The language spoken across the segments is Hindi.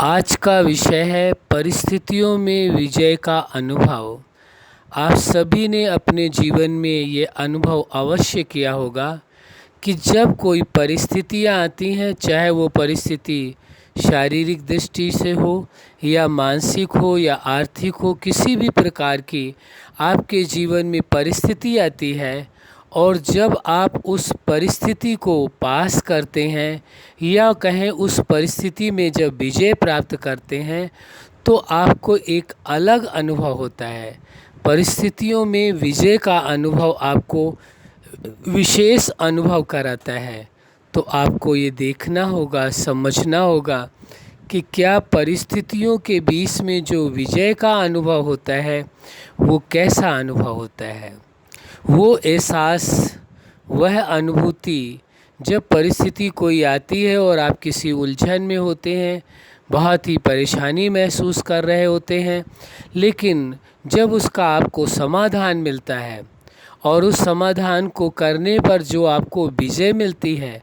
आज का विषय है परिस्थितियों में विजय का अनुभव। आप सभी ने अपने जीवन में ये अनुभव अवश्य किया होगा कि जब कोई परिस्थितियाँ आती हैं, चाहे वो परिस्थिति शारीरिक दृष्टि से हो या मानसिक हो या आर्थिक हो, किसी भी प्रकार की आपके जीवन में परिस्थिति आती है और जब आप उस परिस्थिति को पास करते हैं या कहें उस परिस्थिति में जब विजय प्राप्त करते हैं तो आपको एक अलग अनुभव होता है। परिस्थितियों में विजय का अनुभव आपको विशेष अनुभव कराता है। तो आपको ये देखना होगा, समझना होगा कि क्या परिस्थितियों के बीच में जो विजय का अनुभव होता है वो कैसा अनुभव होता है। वो एहसास, वह अनुभूति, जब परिस्थिति कोई आती है और आप किसी उलझन में होते हैं, बहुत ही परेशानी महसूस कर रहे होते हैं, लेकिन जब उसका आपको समाधान मिलता है और उस समाधान को करने पर जो आपको विजय मिलती है,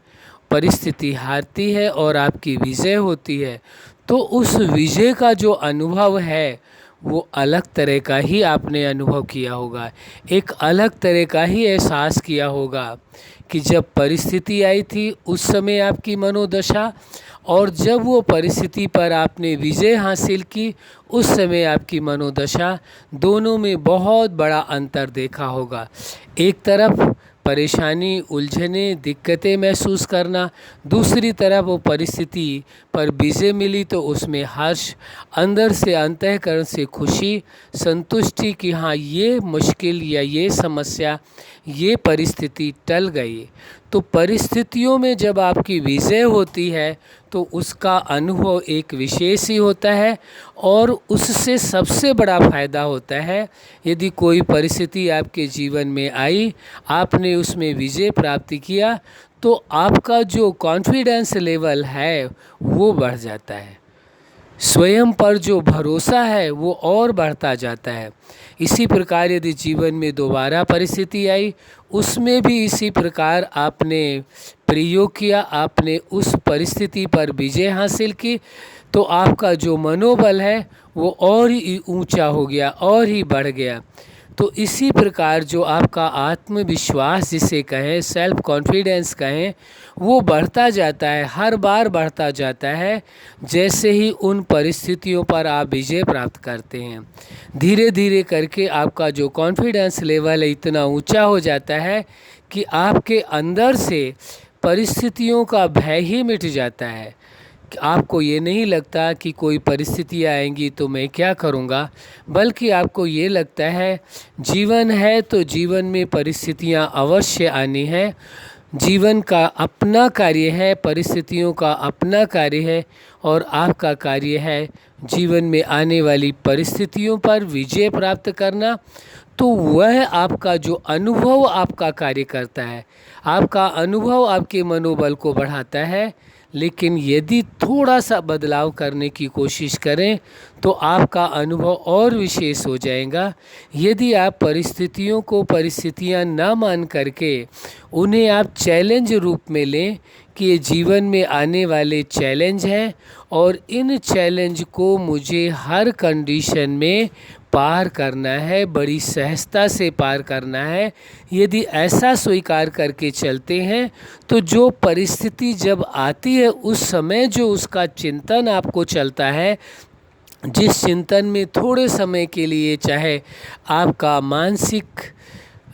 परिस्थिति हारती है और आपकी विजय होती है, तो उस विजय का जो अनुभव है वो अलग तरह का ही आपने अनुभव किया होगा। एक अलग तरह का ही एहसास किया होगा कि जब परिस्थिति आई थी उस समय आपकी मनोदशा और जब वो परिस्थिति पर आपने विजय हासिल की उस समय आपकी मनोदशा, दोनों में बहुत बड़ा अंतर देखा होगा। एक तरफ परेशानी, उलझने, दिक्कतें महसूस करना, दूसरी तरफ वो परिस्थिति पर विजय मिली तो उसमें हर्ष, अंदर से अंतःकरण से खुशी, संतुष्टि कि हाँ ये मुश्किल या ये समस्या, ये परिस्थिति टल गई। तो परिस्थितियों में जब आपकी विजय होती है तो उसका अनुभव एक विशेष ही होता है और उससे सबसे बड़ा फ़ायदा होता है यदि कोई परिस्थिति आपके जीवन में आई, आपने उसमें विजय प्राप्त किया तो आपका जो कॉन्फिडेंस लेवल है वो बढ़ जाता है, स्वयं पर जो भरोसा है वो और बढ़ता जाता है। इसी प्रकार यदि जीवन में दोबारा परिस्थिति आई, उसमें भी इसी प्रकार आपने प्रयोग किया, आपने उस परिस्थिति पर विजय हासिल की, तो आपका जो मनोबल है वो और ही ऊंचा हो गया और ही बढ़ गया। तो इसी प्रकार जो आपका आत्मविश्वास जिसे कहें, सेल्फ कॉन्फिडेंस कहें, वो बढ़ता जाता है, हर बार बढ़ता जाता है जैसे ही उन परिस्थितियों पर आप विजय प्राप्त करते हैं। धीरे धीरे करके आपका जो कॉन्फिडेंस लेवल है इतना ऊंचा हो जाता है कि आपके अंदर से परिस्थितियों का भय ही मिट जाता है। आपको ये नहीं लगता कि कोई परिस्थितियाँ आएंगी तो मैं क्या करूँगा, बल्कि आपको ये लगता है जीवन है तो जीवन में परिस्थितियाँ अवश्य आनी है, जीवन का अपना कार्य है, परिस्थितियों का अपना कार्य है और आपका कार्य है जीवन में आने वाली परिस्थितियों पर विजय प्राप्त करना। तो वह आपका जो अनुभव आपका कार्य करता है, आपका अनुभव आपके मनोबल को बढ़ाता है। लेकिन यदि थोड़ा सा बदलाव करने की कोशिश करें तो आपका अनुभव और विशेष हो जाएगा। यदि आप परिस्थितियों को परिस्थितियां ना मान करके उन्हें आप चैलेंज रूप में लें कि ये जीवन में आने वाले चैलेंज हैं और इन चैलेंज को मुझे हर कंडीशन में पार करना है, बड़ी सहजता से पार करना है, यदि ऐसा स्वीकार करके चलते हैं तो जो परिस्थिति जब आती है उस समय जो उसका चिंतन आपको चलता है, जिस चिंतन में थोड़े समय के लिए चाहे आपका मानसिक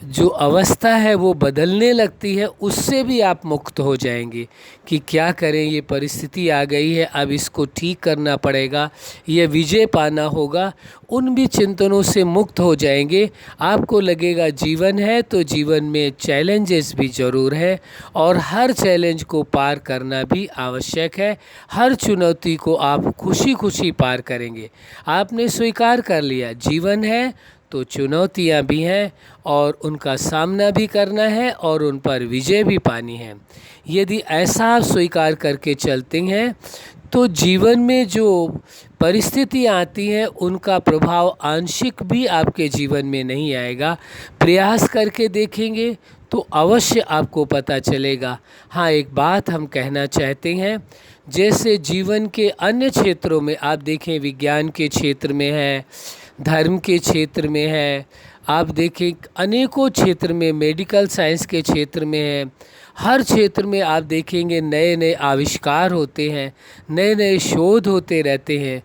जो अवस्था है वो बदलने लगती है, उससे भी आप मुक्त हो जाएंगे कि क्या करें, ये परिस्थिति आ गई है, अब इसको ठीक करना पड़ेगा, ये विजय पाना होगा। उन भी चिंतनों से मुक्त हो जाएंगे। आपको लगेगा जीवन है तो जीवन में चैलेंजेस भी ज़रूर है और हर चैलेंज को पार करना भी आवश्यक है। हर चुनौती को आप खुशी खुशी पार करेंगे। आपने स्वीकार कर लिया जीवन है तो चुनौतियां भी हैं और उनका सामना भी करना है और उन पर विजय भी पानी है। यदि ऐसा आप स्वीकार करके चलते हैं तो जीवन में जो परिस्थितियाँ आती हैं उनका प्रभाव आंशिक भी आपके जीवन में नहीं आएगा। प्रयास करके देखेंगे तो अवश्य आपको पता चलेगा। हाँ, एक बात हम कहना चाहते हैं, जैसे जीवन के अन्य क्षेत्रों में आप देखें, विज्ञान के क्षेत्र में है, धर्म के क्षेत्र में है, आप देखें अनेकों क्षेत्र में, मेडिकल साइंस के क्षेत्र में है, हर क्षेत्र में आप देखेंगे नए नए आविष्कार होते हैं, नए नए शोध होते रहते हैं।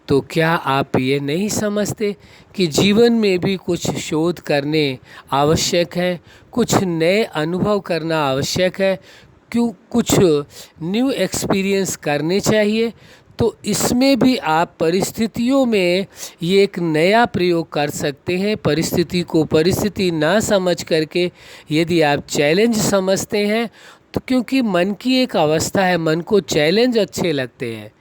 तो क्या आप ये नहीं समझते कि जीवन में भी कुछ शोध करने आवश्यक है, कुछ नए अनुभव करना आवश्यक है, क्यों कुछ न्यू एक्सपीरियंस करने चाहिए। तो इसमें भी आप परिस्थितियों में ये एक नया प्रयोग कर सकते हैं। परिस्थिति को परिस्थिति ना समझ करके यदि आप चैलेंज समझते हैं, तो क्योंकि मन की एक अवस्था है, मन को चैलेंज अच्छे लगते हैं,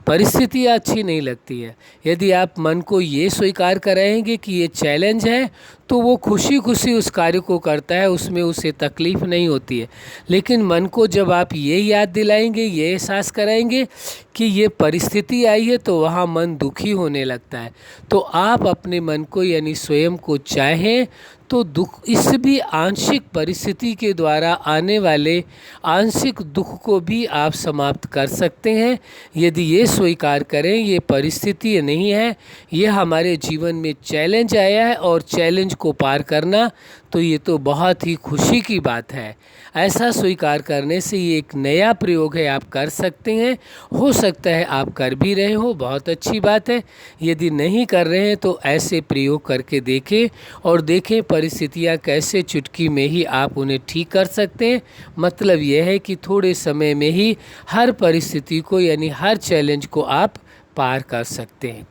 परिस्थितियाँ अच्छी नहीं लगती है। यदि आप मन को ये स्वीकार कराएंगे कि ये चैलेंज है, तो वो खुशी खुशी उस कार्य को करता है, उसमें उसे तकलीफ़ नहीं होती है। लेकिन मन को जब आप ये याद दिलाएंगे, ये एहसास कराएंगे कि ये परिस्थिति आई है, तो वहाँ मन दुखी होने लगता है। तो आप अपने मन को यानी स्वयं को चाहें तो दुख, इस भी आंशिक परिस्थिति के द्वारा आने वाले आंशिक दुख को भी आप समाप्त कर सकते हैं। यदि ये स्वीकार करें ये परिस्थिति नहीं है, ये हमारे जीवन में चैलेंज आया है और चैलेंज को पार करना, तो ये तो बहुत ही खुशी की बात है। ऐसा स्वीकार करने से ये एक नया प्रयोग है, आप कर सकते हैं। हो सकता है आप कर भी रहे हो, बहुत अच्छी बात है। यदि नहीं कर रहे हैं तो ऐसे प्रयोग करके देखें और देखें परिस्थितियाँ कैसे चुटकी में ही आप उन्हें ठीक कर सकते हैं। मतलब यह है कि थोड़े समय में ही हर परिस्थिति को यानी हर चैलेंज को आप पार कर सकते हैं।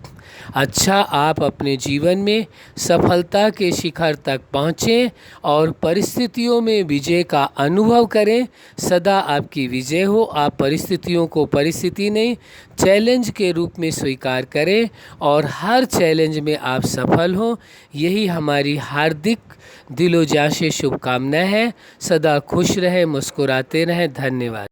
अच्छा, आप अपने जीवन में सफलता के शिखर तक पहुँचें और परिस्थितियों में विजय का अनुभव करें। सदा आपकी विजय हो। आप परिस्थितियों को परिस्थिति नहीं, चैलेंज के रूप में स्वीकार करें और हर चैलेंज में आप सफल हों। यही हमारी हार्दिक दिलो जान से शुभकामनाएं हैं। सदा खुश रहें, मुस्कुराते रहें। धन्यवाद।